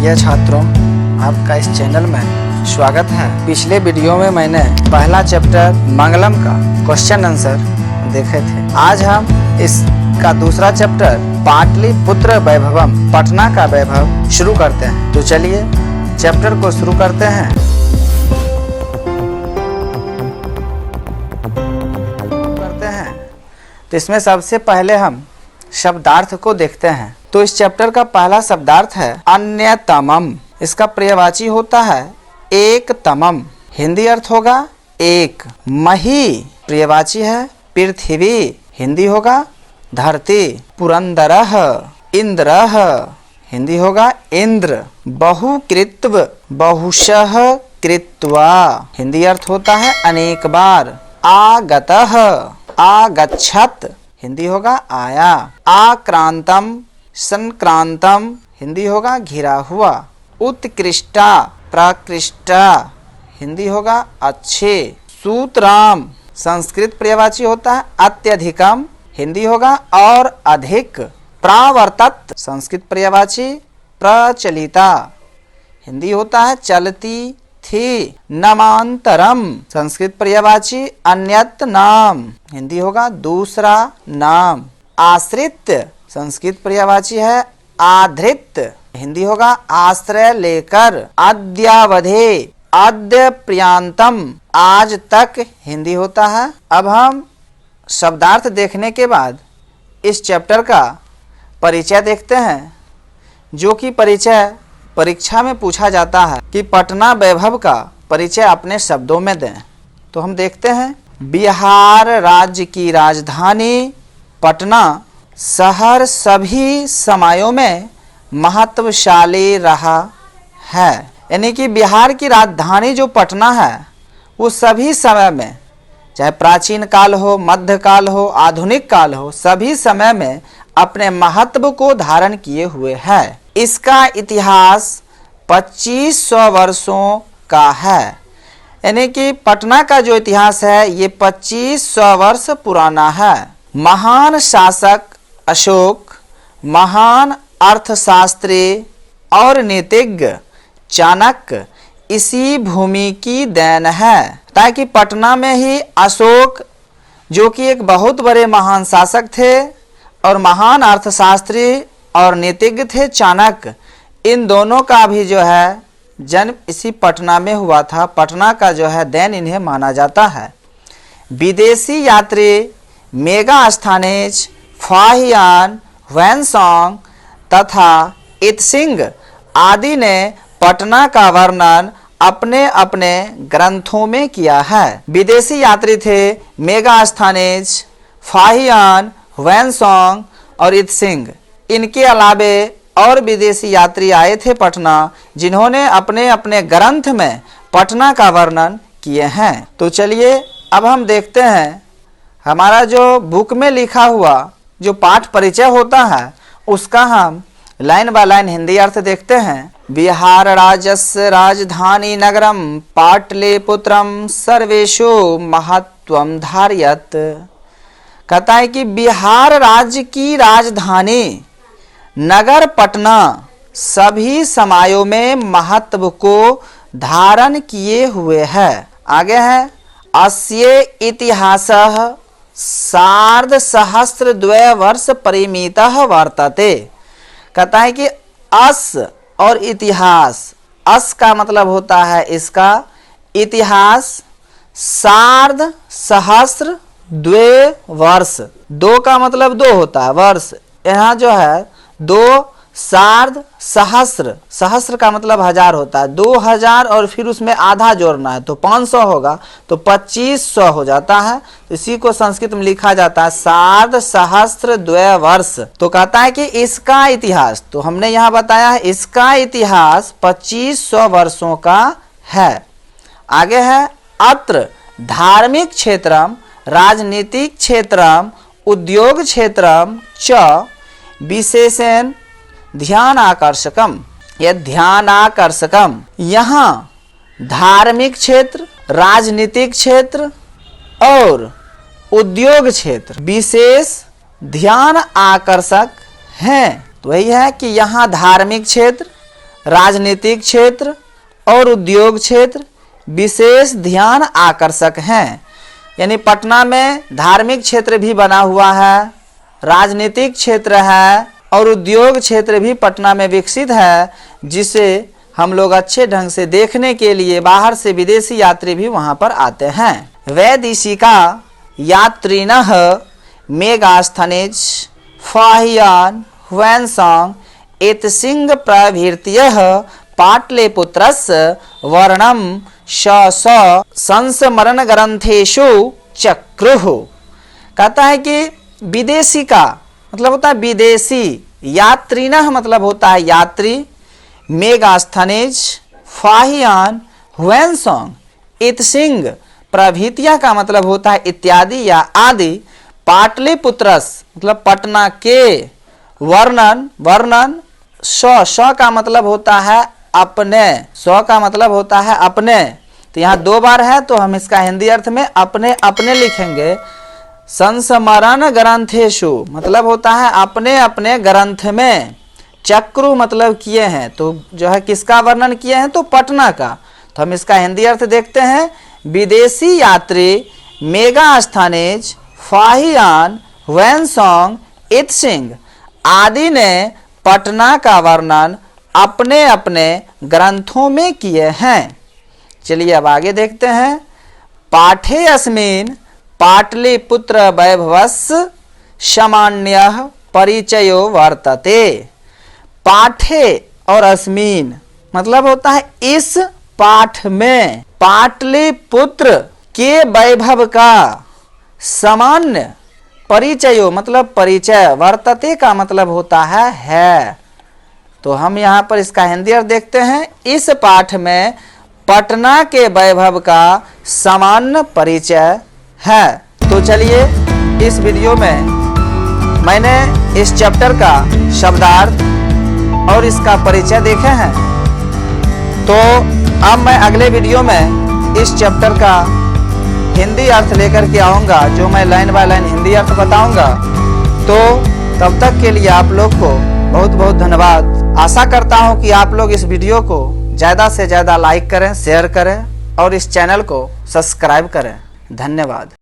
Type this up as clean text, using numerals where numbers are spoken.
प्रिय छात्रों, आपका इस चैनल में स्वागत है। पिछले वीडियो में मैंने पहला चैप्टर मंगलम का क्वेश्चन आंसर देखे थे। आज हम इसका दूसरा चैप्टर पाटलिपुत्र वैभवम, पटना का वैभव शुरू करते हैं। तो चलिए चैप्टर को शुरू करते हैं। तो इसमें सबसे पहले हम शब्दार्थ को देखते हैं। तो इस चैप्टर का पहला शब्दार्थ है अन्यतमम। इसका पर्यायवाची होता है एकतमम। हिंदी अर्थ होगा एक। मही पर्यायवाची है पृथ्वी। हिंदी होगा धरती। पुरंदरः इंद्रः। हिंदी होगा इंद्र। बहुकृत्व बहुशः कृत्वा। हिंदी अर्थ होता है अनेक बार। आगतः आगच्छत। हिंदी होगा आया। आक्रांतम संक्रांतम। हिंदी होगा घिरा हुआ। उत्कृष्टा प्रकृष्टा। हिंदी होगा अच्छे। सूत्राम संस्कृत पर्यायवाची होता है अत्यधिकम। हिंदी होगा और अधिक। प्रावर्तत संस्कृत पर्यायवाची प्रचलिता। हिंदी होता है चलती थी। नामांतरम संस्कृत पर्यायवाची अन्यत नाम। हिंदी होगा दूसरा नाम। आश्रित संस्कृत पर्यायवाची है आधृत। हिंदी होगा आश्रय लेकर। अद्यावधि अद्य पर्यंतम आज तक। हिंदी होता है। अब हम शब्दार्थ देखने के बाद इस चैप्टर का परिचय देखते हैं, जो कि परिचय परीक्षा में पूछा जाता है कि पटना वैभव का परिचय अपने शब्दों में दें। तो हम देखते हैं। बिहार राज्य की राजधानी पटना शहर सभी समयों में महत्वशाली रहा है। यानी कि बिहार की राजधानी जो पटना है वो सभी समय में, चाहे प्राचीन काल हो, मध्यकाल हो, आधुनिक काल हो, सभी समय में अपने महत्व को धारण किए हुए है। इसका इतिहास 2500 वर्षों का है। यानी कि पटना का जो इतिहास है ये 2500 वर्ष पुराना है। महान शासक अशोक, महान अर्थशास्त्री और नीतिज्ञ चाणक्य इसी भूमि की देन है। ताकि पटना में ही अशोक, जो कि एक बहुत बड़े महान शासक थे, और महान अर्थशास्त्री और नीतिज्ञ थे चाणक्य, इन दोनों का भी जो है जन्म इसी पटना में हुआ था। पटना का जो है देन इन्हें माना जाता है। विदेशी यात्री मेगास्थनीज, फाहियान, वैनसोंग तथा इत्सिंग आदि ने पटना का वर्णन अपने अपने ग्रंथों में किया है। विदेशी यात्री थे मेगास्थनीज, फाहियान, वैनसोंग और इत्सिंग। इनके अलावे और विदेशी यात्री आए थे पटना, जिन्होंने अपने अपने ग्रंथ में पटना का वर्णन किए हैं। तो चलिए अब हम देखते हैं हमारा जो बुक में लिखा हुआ जो पाठ परिचय होता है उसका हम लाइन बाय लाइन हिंदी अर्थ देखते हैं। बिहार राज्यस्य राजधानी नगरम पाटलिपुत्रम सर्वेषु महत्वम धारयत। कहता है कि बिहार राज्य की राजधानी नगर पटना सभी समयों में महत्व को धारण किए हुए है। आगे है अस्य इतिहासः सार्धसहस्रद्वय वर्ष परिमितः वर्तते। कहता है कि अस और इतिहास, अस का मतलब होता है इसका इतिहास, सार्ध सहस्र द्वे वर्ष, दो का मतलब दो होता है वर्ष, यहाँ जो है दो सार्ध सहस्र, सहस्र का मतलब हजार होता है, 2000 और फिर उसमें आधा जोड़ना है तो 500 होगा, तो 2500 हो जाता है। तो इसी को संस्कृत में लिखा जाता है सार्ध सहस्र द्वय वर्ष। तो कहता है कि इसका इतिहास, तो हमने यहाँ बताया है इसका इतिहास 2500 वर्षों का है। आगे है अत्र धार्मिक क्षेत्रम राजनीतिक क्षेत्रम उद्योग क्षेत्रम च विशेषण ध्यान आकर्षकम। यह ध्यान आकर्षकम, यहाँ धार्मिक क्षेत्र, राजनीतिक क्षेत्र और उद्योग क्षेत्र विशेष ध्यान आकर्षक हैं। तो वही है कि यहाँ धार्मिक क्षेत्र, राजनीतिक क्षेत्र और उद्योग क्षेत्र विशेष ध्यान आकर्षक हैं। यानी पटना में धार्मिक क्षेत्र भी बना हुआ है, राजनीतिक क्षेत्र है और उद्योग क्षेत्र भी पटना में विकसित है, जिसे हम लोग अच्छे ढंग से देखने के लिए बाहर से विदेशी यात्री भी वहां पर आते हैं। वैदेशिका यात्रिणः मेगास्थनेज फाहियान ह्वेनसांग एतसिंग प्रभृतयः पाटलिपुत्रस्य वर्णम स संस्मरण ग्रंथेषु चक्रुः। कहता है कि विदेशी का मतलब होता है विदेशी, यात्रिणः मतलब होता है यात्री, मेगास्थनेज फाहियान ह्वेनसांग इतसिंग प्रभृतिया का मतलब होता है इत्यादि या आदि, पाटलिपुत्रस मतलब पटना के, वर्णन स का मतलब होता है अपने, स का मतलब होता है अपने, तो यहाँ दो बार है तो हम इसका हिंदी अर्थ में अपने अपने लिखेंगे। संस्मरण ग्रंथेषु मतलब होता है अपने अपने ग्रंथ में, चक्रु मतलब किए हैं, तो जो है किसका वर्णन किए हैं तो पटना का, तो हम इसका हिंदी अर्थ देखते हैं। विदेशी यात्री मेगास्थनेज फाहियान ह्वेनसांग इतसिंग आदि ने पटना का वर्णन अपने अपने ग्रंथों में किए हैं। चलिए अब आगे देखते हैं। पाठे अस्मिन् पाटलिपुत्र वैभवस्य सामान्यः परिचयो वर्तते। पाठे और अस्मिन् मतलब होता है इस पाठ में, पाटलिपुत्र के वैभव का सामान्य, परिचयो मतलब परिचय, वर्तते का मतलब होता है। तो हम यहाँ पर इसका हिंदी अर्थ देखते हैं। इस पाठ में पटना के वैभव का सामान्य परिचय है। तो चलिए इस वीडियो में मैंने इस चैप्टर का शब्दार्थ और इसका परिचय देखे हैं। तो अब मैं अगले वीडियो में इस चैप्टर का हिंदी अर्थ लेकर के आऊँगा, जो मैं लाइन बाय लाइन हिंदी अर्थ बताऊँगा। तो तब तक के लिए आप लोग को बहुत बहुत धन्यवाद। आशा करता हूँ कि आप लोग इस वीडियो को ज़्यादा से ज़्यादा लाइक करें, शेयर करें और इस चैनल को सब्सक्राइब करें। धन्यवाद।